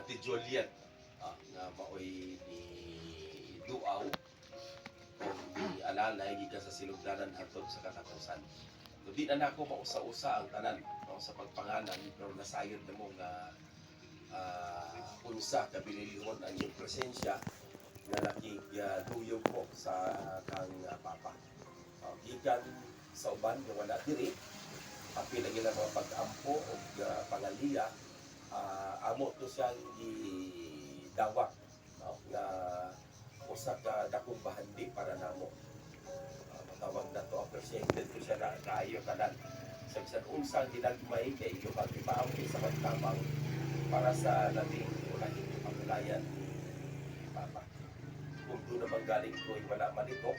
ti Juliet nga maoy ni Duaw o ni Alalay gikan sa silugdanan hangtod sa katapusan. So di na nako mausa-usa ang tanan sa pagpangalan, pero nasayod na mo nga unsa kabililhon ang iyong presensya nga nakigduyog mo sa kang papa. Gikan sa uban nga wala diri, apil lagi lang mga pag-ampo o pangaliya, amo to siyang gidawat nga usa ka dakong bahandi para namo. Matawag na to, appreciated ko siya na kaayo kanan. Sa bisan unsang ginagmay kay iyo pag ipaampi sa pagtabang para sa labing ulahin yung pangulayan ni Papa. Kung doon naman galing ko ay wala malito,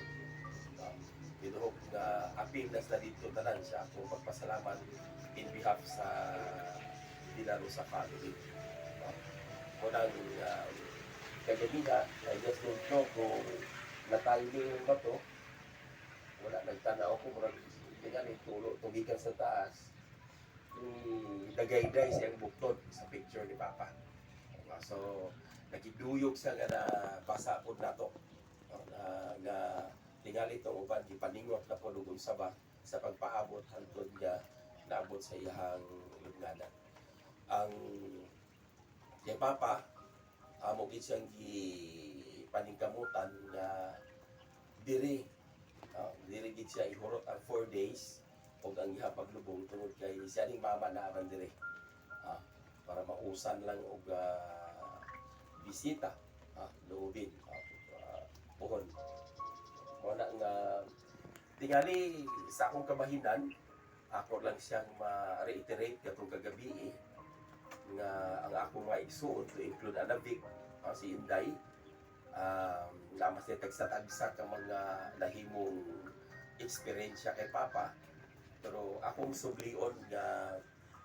binuhok na apil na sa dito tanan siya kung magpasalamat in behalf sa Dinarosa family. Munang kagabi na, I just don't know kung natiming ba to. Wala, nagtanaw ko, murag tingnan tulo, tugikan sa taas. Dagay-day siyang buktod sa picture ni Papa. So, nakiduyog sa nga na basa po na to. Nga tingali itong uban, ipaningot na po lugon sa ba sa pagpaabot hantod nga naabot sa iyang lugnanan. Ang kay Papa, amo gid siyang gipaningkamutan nga diri gid siya ihurot ang 4 days o ang ihapaglubong tungod kay siya ning mama na aman dire para mausan lang og bisita loobin puhon mo na nga tingali sa akong kamahinan ako lang siyang ma-reiterate katong kagabi nga ang akong mga igsuon to include Anavik si Inday namas niya tagsa-tagsa ka mga nahimong eksperyensya kay Papa. Pero akong sublion nga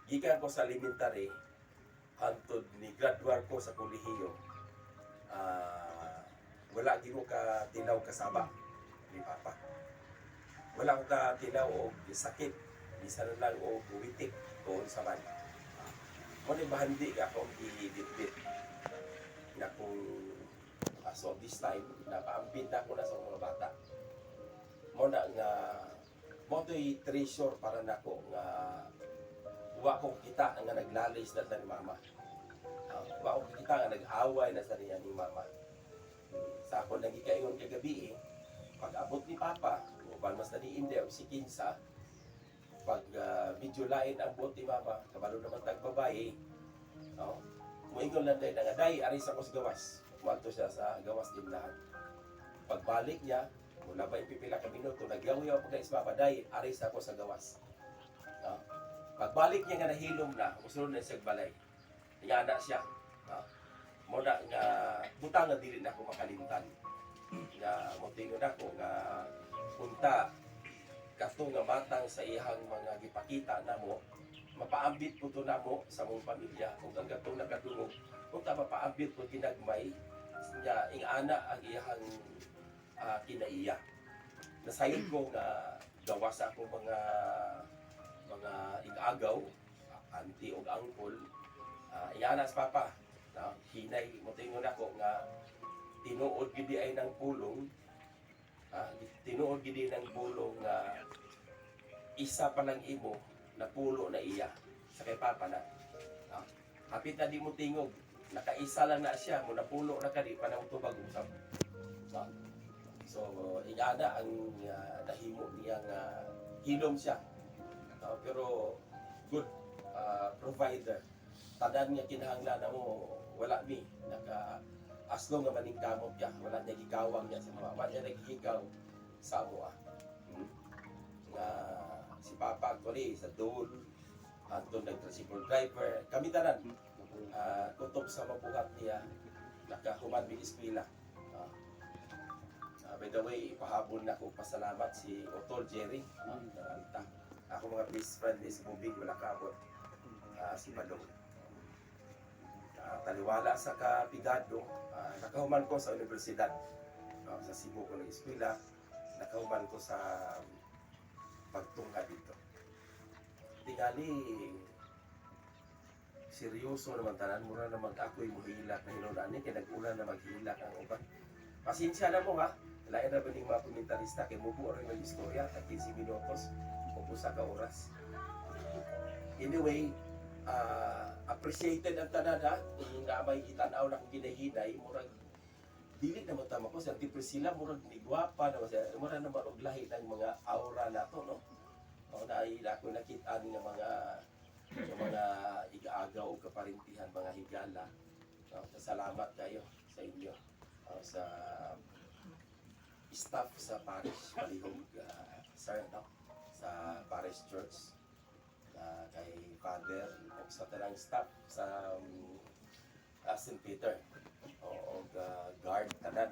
gikan ko sa elementary hantod ni graduar ko sa kolehiyo, wala di ko ka tilaw kasaba ni Papa. Wala ko ka tilaw o sakit, bisan lang o buwitik doon sa man. Muna bahandi ako i-bitbit na kung so this time, napaambit na ako na sa mga bata. Muna nga mo to'y treasure para nako nga wa kong kita nga naglalis na sa ni mama. Wa kong kita nga nag-away na sa niya ni mama. Sa ako nang ikaingon kagabi pag-abot ni Papa, uban mas na ni Inde o si Kinsa, pag medyo lain ang buot ni mama, kabalo naman tagbabae, muingon lang dahil nga, day, aris ako sa gawas. Kumanto siya sa gawas din lahat. Pagbalik niya, mula ba ipipila ka minuto, nagyaw-yaw pagka isbabaday, aris ako sa gawas. Pagbalik niya nga nahilom na, usunod na siya balay. Ingana siya. Muna nga, butang na dili na ako makalimtan. Nga, mutingon ako nga, punta, kato nga matang sa ihang mga gipakita na mo, mapaambit po ito na mo sa mong pamilya. Kung ang gatong nakatulog, kung mapaambit po kinagmay, nga ingana ang iyang kinaiya. Nasayod ko nga gawas ako mga igagaw, auntie o uncle, ingana sa Papa. Hinay, mutingon ako nga tinuod gidi ay ng pulong, tinuod gidi ng pulong nga isa pa lang imo na pulo na iya sa kay Papa na. Hapit na di mo tingog, nakaisa lang na siya, muna pulo na kadi pa na utubag usap. So, ingana ang nahimo niya nga hilom siya. Pero good provider. Tanan niya kinahanglan na mo, wala mi. Aslo nga maning kamot niya, wala niya gigawang niya sa mga, wala niya nagigigaw sa amoa. Nga si Papa actually sa doon, Anton nag-tricycle driver, kami tanan. Kutob sa mabuhat niya, nakahuman mi eskwela. By the way, ipahabol na ako pasalamat si Otol Jerry. Ako mga best friend is Bubing Malakabot, si Balong. Taliwala sa kapigado, nakahuman ko sa universidad. Sa Cebu ko ng eskwela, nakahuman ko sa pagtungha dito. Tingali, seryoso naman tanan, mura na mag-ako'y mohilak na hinunaan ni, kaya nag-ulan na maghilak ang uban. Pasensya na mo ha, lain na ba ng mga komentarista, kaya mubuo rin ng istorya, at 15 minutos, ubusa ka oras. Anyway, appreciated ang tanan ha, kung nga may itanaw na kung ginahinay, murag dili na matama ko sa Priscilla, murag ni gwapa na siya, murag na marog lahi ng mga aura na to, no? O dahil ako nakita ng mga igaagaw o kaparintihan, mga higala. Salamat kayo sa inyo, sa staff sa parish palihog, sir, no? Sa parish church, kay Father, o sa tanang staff sa St. Peter, o guard tanan.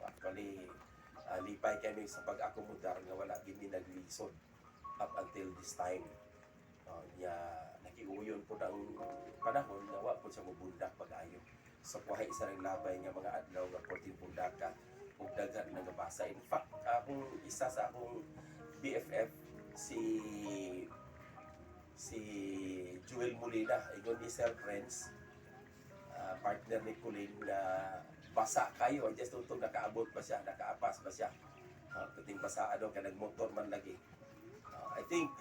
Actually, lipay kami sa pag-akomodar nga wala gini naglisod up until this time. Nakiuyon po ng panahon na wa po siya mabundak pag-ayo. So kuhay isa ng labay nga mga adlaw nga 14 bundaka ug daghan nga nabasa. In fact, akong isa sa akong BFF si Joel Molina, igon ni Sir Friends, partner ni Colin, na basa kayo, just tutong nakaabot pa siya, nakaapas pa siya. Kuting basa ka nagmotor man lagi. I think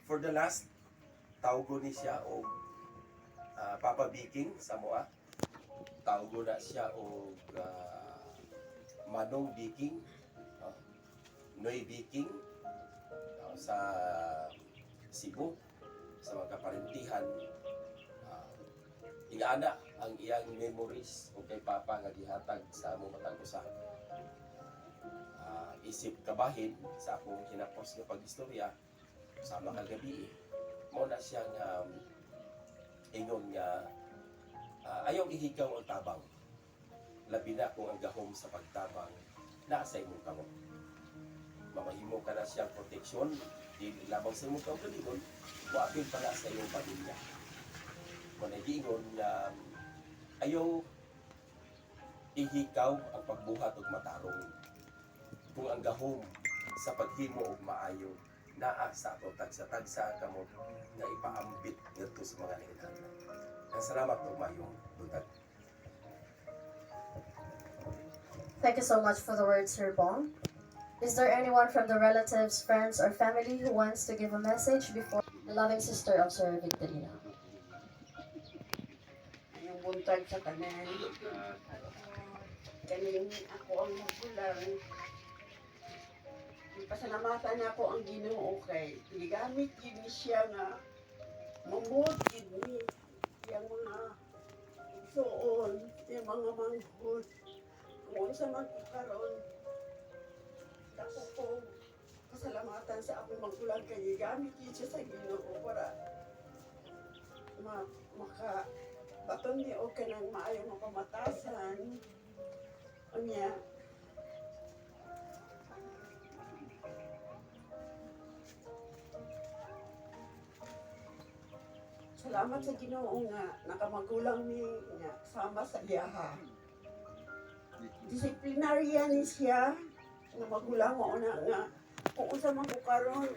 for the last tawgo ni siya o Papa Biking sa Moa, tawgo na siya o Manong Biking, Noy Biking, sa Cebu, sa mga kaparintihan. Ingana ang iyang memories o kay Papa nga gihatag sa among matag usa. Isip kabahin sa akong kinapos nga pag-istorya sama kagabi, mo na siya nga ingon nga ayaw ihikaw ang tabang, labi na kung ang gahom sa pagtabang nasa imong kamot. Mamahimo ka na siyang proteksyon, di lamang sa imong kaugalingon, waapin pala sa iyong pamilya. Kung nag-iingon na ayaw ihikaw ang pagbuhat o matarong, kung ang gahom sa paghimo og maayo naa sa ato tagsa-tagsa kamo nga ipaambit ngadto sa mga nangitanglan. Ang salamat po mayong buntag. Thank you so much for the words, Sir Bong. Is there anyone from the relatives, friends, or family who wants to give a message before the loving sister of Sir Victorino? Yung buntag sa tanan. Galing ako ang magulang. Pasalamatan ako ang Ginoo kay gigamit gid ni siya nga mamud gid ni yang mga igsoon, yung mga manghod. Kung sa magkaroon, ako ko pasalamatan sa akong magulang kay gigamit gid siya sa Ginoo para baton ni o kanang maayong mapamatasan. Unya, salamat sa Ginoo nga nakamagulang ni nga sama sa biyaha. Disiplinarya ni siya nga magulang mo na nga kung usa man ko karon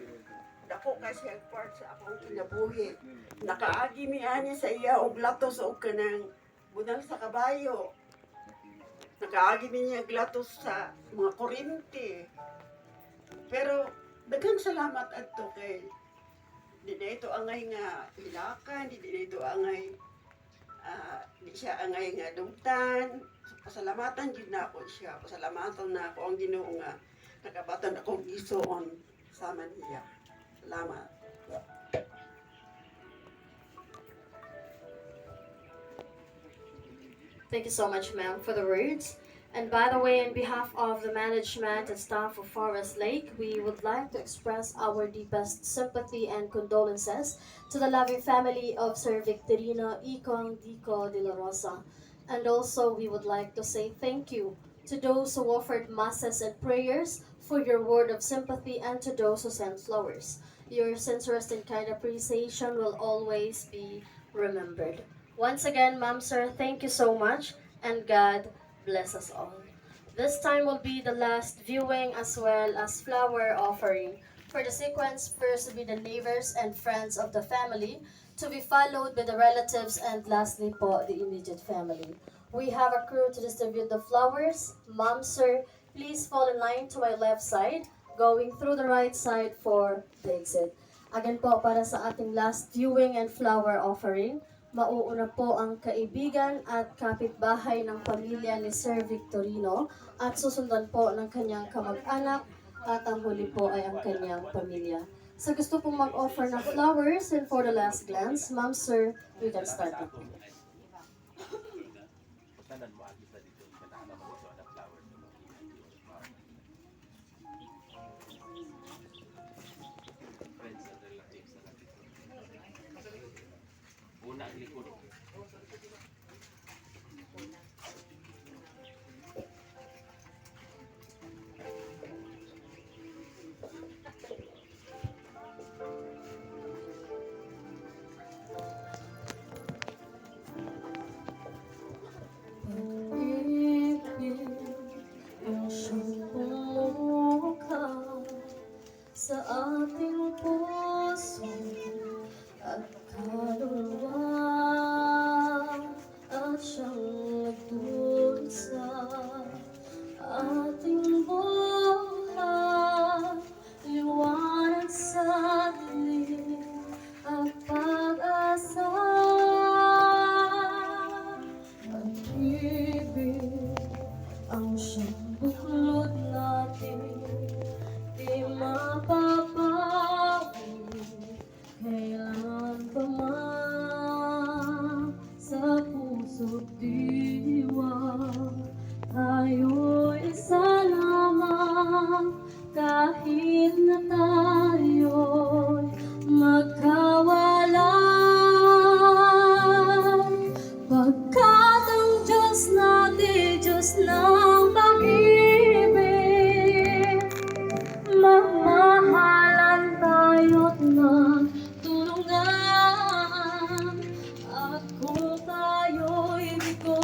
dako kasi ang part sa akong kinabuhi. Nakaagi mi ani sa iya og latos og kanang bunal sa kabayo. Nakaagi mi niya glatos sa mga kuryente. Pero daghang salamat adto kay di na ito angay nga hilakan, di na ito angay di siya angay nga dumtan. Pasalamatan gid na ako siya. Pasalamatan na ako ang Ginoo nga nakabatan akong gisoon sama niya. Salamat. Thank you so much, ma'am, for the words. And by the way, on behalf of the management and staff of Forest Lake, we would like to express our deepest sympathy and condolences to the loving family of Sir Victorino Icong Dico de la Rosa. And also, we would like to say thank you to those who offered masses and prayers for your word of sympathy and to those who sent flowers. Your sincerest and kind appreciation will always be remembered. Once again, Ma'am, Sir, thank you so much, and God bless us all. This time will be the last viewing as well as flower offering. For the sequence, first will be the neighbors and friends of the family, to be followed by the relatives, and lastly po, the immediate family. We have a crew to distribute the flowers. Ma'am, sir, please fall in line to my left side, going through the right side for the exit. Again po, para sa ating last viewing and flower offering, mauuna po ang kaibigan at kapitbahay ng pamilya ni Sir Victorino at susundan po ng kanyang kamag-anak at ang huli po ay ang kanyang pamilya. Sa gusto pong mag-offer ng flowers and for the last glance, ma'am, sir, we can start it. Una ang likod. Ang siyang pumukha sa ating puso at kaluluwa at siyang nagtulot sa ating buhay, liwanag sa dilim at pag-asa. Pag-ibig ang siyang buklod natin, di mapapawi kailan pa man sa puso't diwa. Tayo'y isa lamang kahit na tayo'y magkawalan. Pagkat ang Diyos natin, Diyos ng pag-ibig, magmahalan tayo't magtulungan. At kung tayo'y bigo,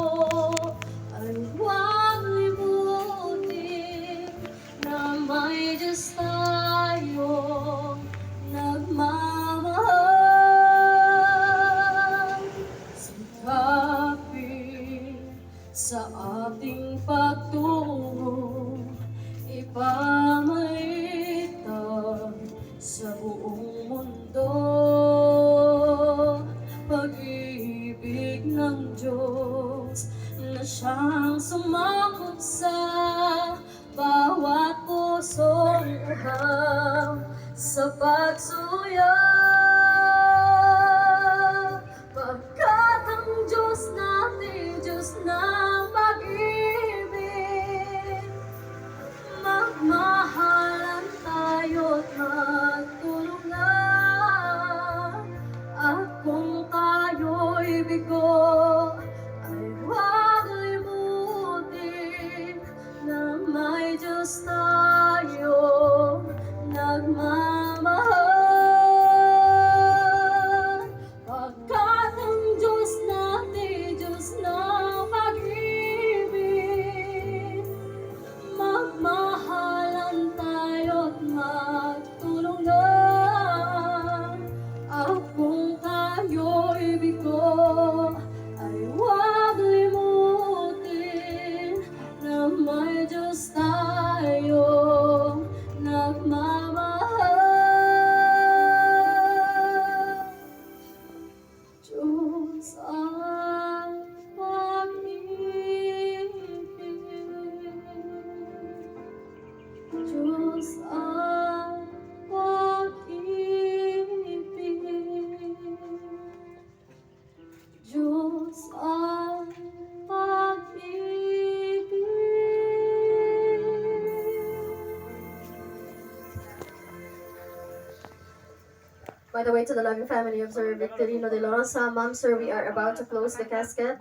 ay huwag limutin na may Diyos tayong nagmamahal. Sikapin sa ating pagtungo, ipamalitan sa buong mundo. Pag-ibig ng Diyos na siyang sumakop sa bawat pusong uhaw sa pagsuya. Pagkat ang Diyos natin, Diyos ng pag-ibig, magmahalan tayo't magtulungan. At kung tayo'y bigo, ay huwag limutin na may Diyos tayong nagmamahal. Pagkat ang Diyos natin, Diyos ng pag-ibig, magmahalan tayo't magtulungan. At kung tayo'y bigo, ay huwag limutin na may Diyos tayong nagmamahal. Diyos ang pag-ibig, Diyos ang pag-ibig, Diyos ang pag-ibig. By the way, to the loving family of Sir Victorino de la Rosa, Ma'am, sir, we are about to close the casket.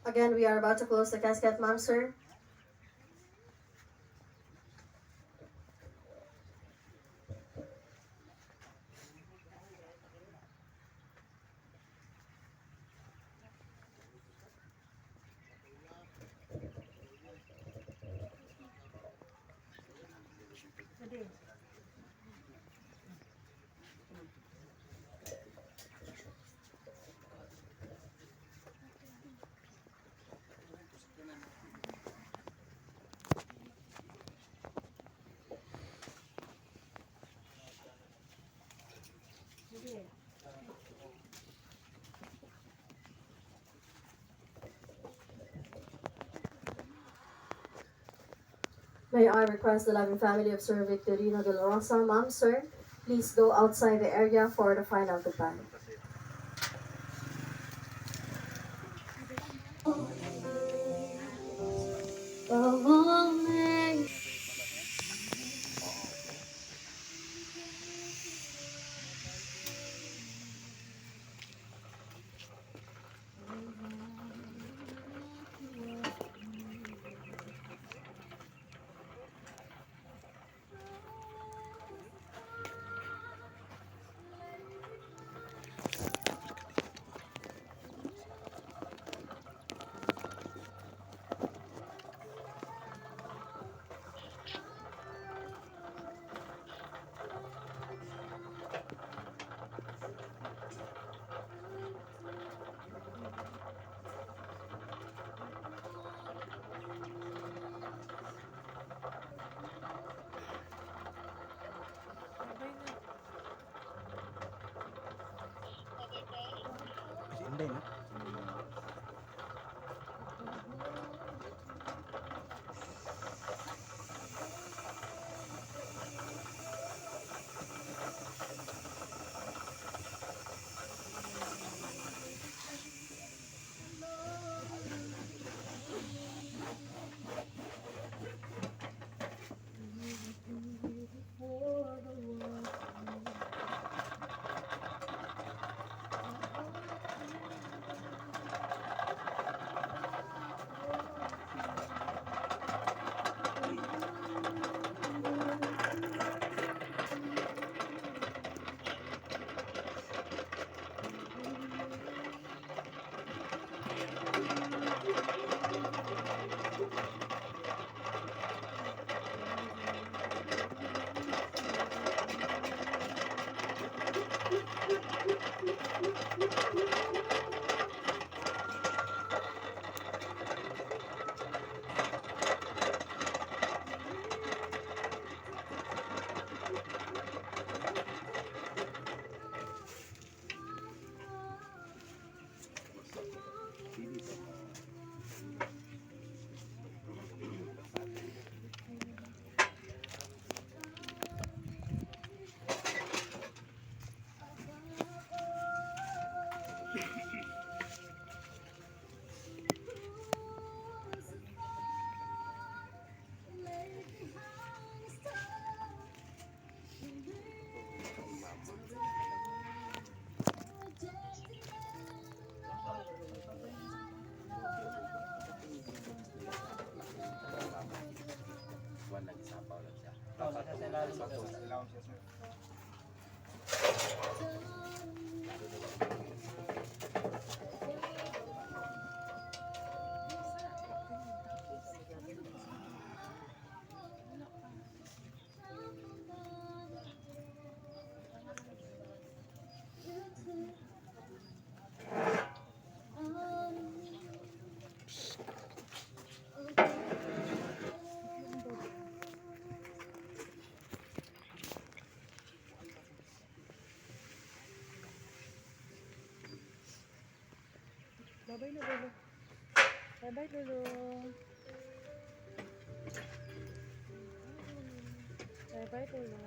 Again, we are about to close the casket, Ma'am, sir. May I request the loving family of Sir Victorino de la Rosa, Ma'am, Sir, please go outside the area for the final goodbye. Hindi na. Bye-bye, Lulu. Bye-bye, Lulu. Bye-bye, Lulu.